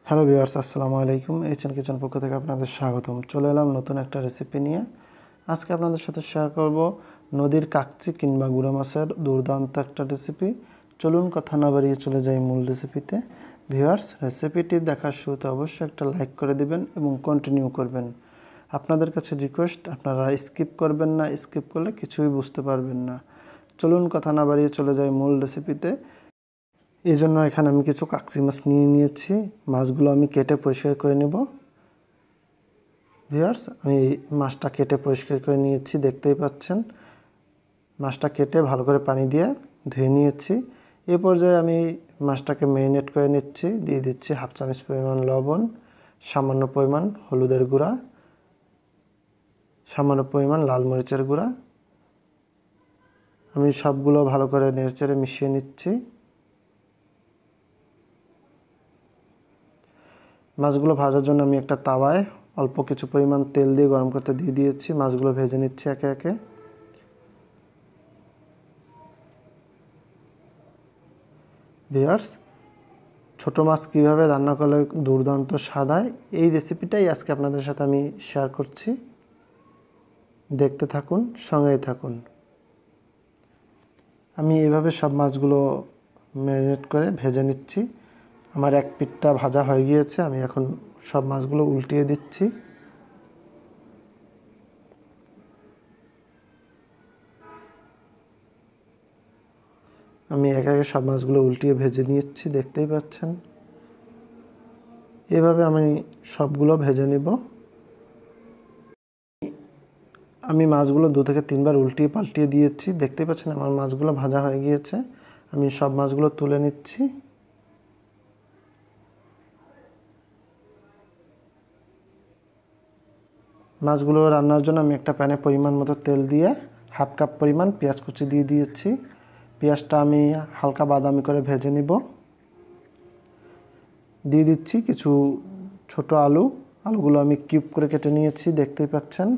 Hello viewers, আসসালামু আলাইকুম। HN kitchen পক্ষ থেকে আপনাদের স্বাগতম। চলে এলাম নতুন একটা রেসিপি নিয়ে। আজকে আপনাদের সাথে শেয়ার করব নদীর কাকচি কিংবা গুঁড়া মাছের দুর্দান্ত একটা রেসিপি। চলুন কথা না বাড়িয়ে চলে যাই মূল রেসিপিতে। ভিউয়ার্স, রেসিপিটি দেখার শুরুতে অবশ্যই একটা লাইক করে দিবেন এবং কন্টিনিউ করবেন। আপনাদের কাছে রিকোয়েস্ট, আপনারা স্কিপ করবেন না, স্কিপ করলে কিছুই বুঝতে পারবেন না। চলুন কথা না বাড়িয়ে চলে যাই মূল রেসিপিতে। এই জন্য এখানে আমি কিছু কাকচি মাছ নিয়ে নিয়েছি। মাছগুলো আমি কেটে পরিষ্কার করে নেব। ভিউয়ার্স, আমি মাছটা কেটে পরিষ্কার করে নিয়েছি, দেখতেই পাচ্ছেন। মাছটা কেটে ভালো করে পানি দিয়ে ধুয়ে নিয়েছি। এই পর্যায়ে আমি মাছটাকে ম্যারিনেট করে নিচ্ছি। দিয়ে দিচ্ছি হাফ চামচ পরিমাণ লবণ, সামান্য পরিমাণ হলুদের গুঁড়া, সামান্য পরিমাণ লাল মরিচের গুঁড়া। আমি সবগুলো ভালো করে নেড়েচেড়ে মিশিয়ে নিচ্ছি। মাছগুলো ভাজার জন্য আমি একটা তাওয়ায় অল্প কিছু পরিমাণ তেল দিয়ে গরম করতে দিয়ে দিয়েছি। মাছগুলো ভেজে নিচ্ছি একে একে। ভিউয়ার্স, ছোটো মাছ কীভাবে রান্না করলে দুর্দান্ত স্বাদ হয়, এই রেসিপিটাই আজকে আপনাদের সাথে আমি শেয়ার করছি। দেখতে থাকুন, সঙ্গেই থাকুন। আমি এইভাবে সব মাছগুলো ম্যারিনেট করে ভেজে নিচ্ছি। আমার এক পিঠটা ভাজা হয়ে গিয়েছে। আমি এখন সব মাছগুলো উল্টিয়ে দিচ্ছি। আমি একে একে সব মাছগুলো উল্টিয়ে ভেজে নিচ্ছি, দেখতেই পাচ্ছেন। এভাবে আমি সবগুলো ভেজে নিব। আমি মাছগুলো 2 থেকে 3 বার উল্টিয়ে পাল্টিয়ে দিয়েছি, দেখতেই পাচ্ছেন আমার মাছগুলো ভাজা হয়ে গিয়েছে। আমি সব মাছগুলো তুলে নিচ্ছি। মাছগুলো রান্নার জন্য আমি একটা প্যানে পরিমাণ মতো তেল দিয়ে হাফ কাপ পরিমাণ পেঁয়াজ কুচি দিয়ে দিয়েছি। পেঁয়াজটা আমি হালকা বাদামি করে ভেজে নিব। দিয়ে দিচ্ছি কিছু ছোট আলু। আলুগুলো আমি কিউব করে কেটে নিয়েছি, দেখতেই পাচ্ছেন।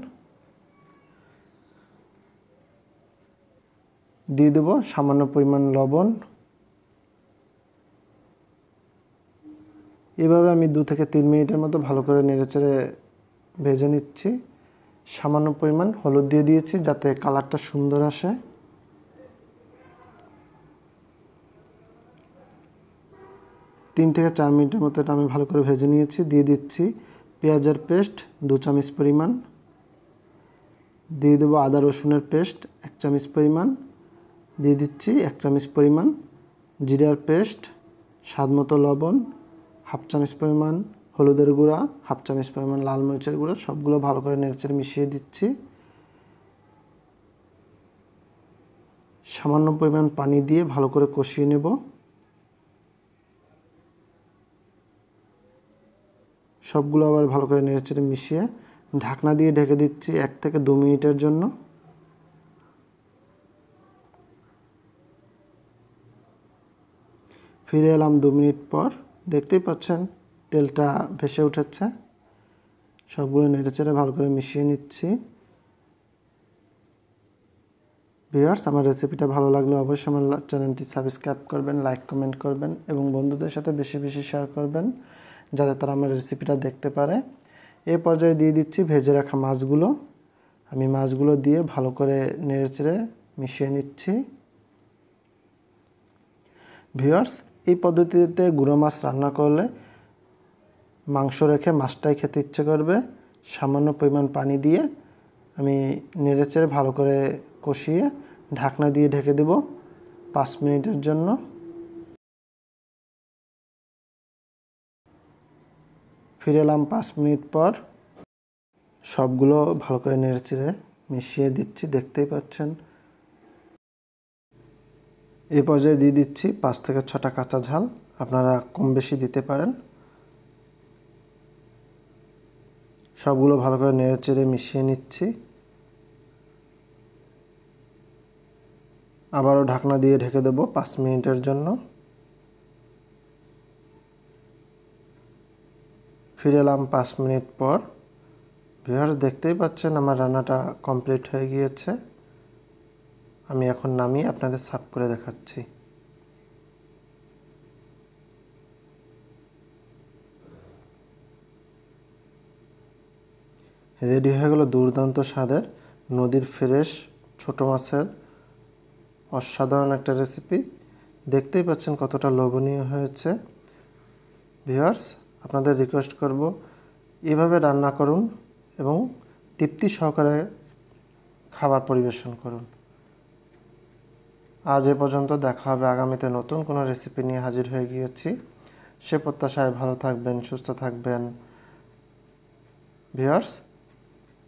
দিয়ে দেব সামান্য পরিমাণ লবণ। এভাবে আমি 2 থেকে 3 মিনিটের মতো ভালো করে নেড়েচেড়ে ভেজে নিচ্ছি। সামান্য পরিমাণ হলুদ দিয়ে দিয়েছি যাতে কালারটা সুন্দর আসে। তিন থেকে 4 মিনিটের মতো এটা আমি ভালো করে ভেজে নিয়েছি। দিয়ে দিচ্ছি পেঁয়াজের পেস্ট 2 চামচ পরিমাণ। দিয়ে দেবো আদা রসুনের পেস্ট 1 চামচ পরিমাণ। দিয়ে দিচ্ছি 1 চামচ পরিমাণ জিরার পেস্ট, স্বাদ মতো লবণ, হাফ চামচ পরিমাণ হলুদের গুঁড়া, হাফ চামচ পরিমাণ লাল মরিচের গুঁড়া। সবগুলো ভালো করে নেড়েচেড়ে মিশিয়ে দিচ্ছি। সামান্য পরিমাণ পানি দিয়ে ভালো করে কষিয়ে নেব। সবগুলো আবার ভালো করে নেড়েচেড়ে মিশিয়ে ঢাকনা দিয়ে ঢেকে দিচ্ছি 1 থেকে 2 মিনিটের জন্য। ফিরে এলাম 2 মিনিট পর। দেখতেই পাচ্ছেন তেলটা ভেসে উঠেছে। সবগুলো নেড়েচেড়ে ভালো করে মিশিয়ে নিচ্ছি। ভিউয়ার্স, আমার রেসিপিটা ভালো লাগলে অবশ্যই আমার চ্যানেলটি সাবস্ক্রাইব করবেন, লাইক কমেন্ট করবেন এবং বন্ধুদের সাথে বেশি বেশি শেয়ার করবেন যাতে তারা আমার রেসিপিটা দেখতে পারে। এই পর্যায়ে দিয়ে দিচ্ছি ভেজে রাখা মাছগুলো। আমি মাছগুলো দিয়ে ভালো করে নেড়েচেড়ে মিশিয়ে নিচ্ছি। ভিউয়ার্স, এই পদ্ধতিতে গুঁড়ো মাছ রান্না করলে মাংস রেখে মাছটাই খেতে ইচ্ছে করবে। সামান্য পরিমাণ পানি দিয়ে আমি নেড়েচেড়ে ভালো করে কষিয়ে ঢাকনা দিয়ে ঢেকে দেব 5 মিনিটের জন্য। ফিরে এলাম 5 মিনিট পর। সবগুলো ভালো করে নেড়েচেড়ে মিশিয়ে দিচ্ছি, দেখতেই পাচ্ছেন। এই পর্যায়ে দিয়ে দিচ্ছি 5 থেকে 6টা কাঁচা ঝাল, আপনারা কম বেশি দিতে পারেন। সবগুলো ভালো করে নেড়েচেড়ে মিশিয়ে নিচ্ছি। আবারও ঢাকনা দিয়ে ঢেকে দেব 5 মিনিটের জন্য। ফিরে এলাম 5 মিনিট পর। ভিউয়ার্স, দেখতেই পাচ্ছেন আমার রান্নাটা কমপ্লিট হয়ে গিয়েছে। আমি এখন নামিয়ে আপনাদের সার্ভ করে দেখাচ্ছি। রেডি হয়ে গেল দুর্দান্ত স্বাদের নদীর ফ্রেশ ছোট মাছের অসাধারণ একটা রেসিপি। দেখতেই পাচ্ছেন কতটা লোভনীয় হয়েছে। ভিউয়ার্স, আপনাদের রিকোয়েস্ট করব এভাবে রান্না করুন এবং তৃপ্তি সহকারে খাবার পরিবেশন করুন। আজ এ পর্যন্ত, দেখা হবে আগামীতে নতুন কোনো রেসিপি নিয়ে হাজির হয়ে গিয়েছি। সে প্রত্যাশায় ভালো থাকবেন, সুস্থ থাকবেন। ভিউয়ার্স,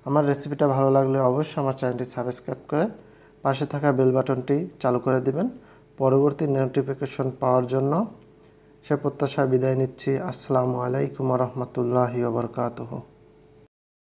আমার রেসিপিটা ভালো লাগলে অবশ্যই আমার চ্যানেলটি সাবস্ক্রাইব করে পাশে থাকা বেল বাটনটি চালু করে দিবেন পরবর্তী নোটিফিকেশন পাওয়ার জন্য। সে প্রত্যাশায় বিদায় নিচ্ছি। আসসালামু আলাইকুম ওয়া রাহমাতুল্লাহি ওয়া বারাকাতুহু।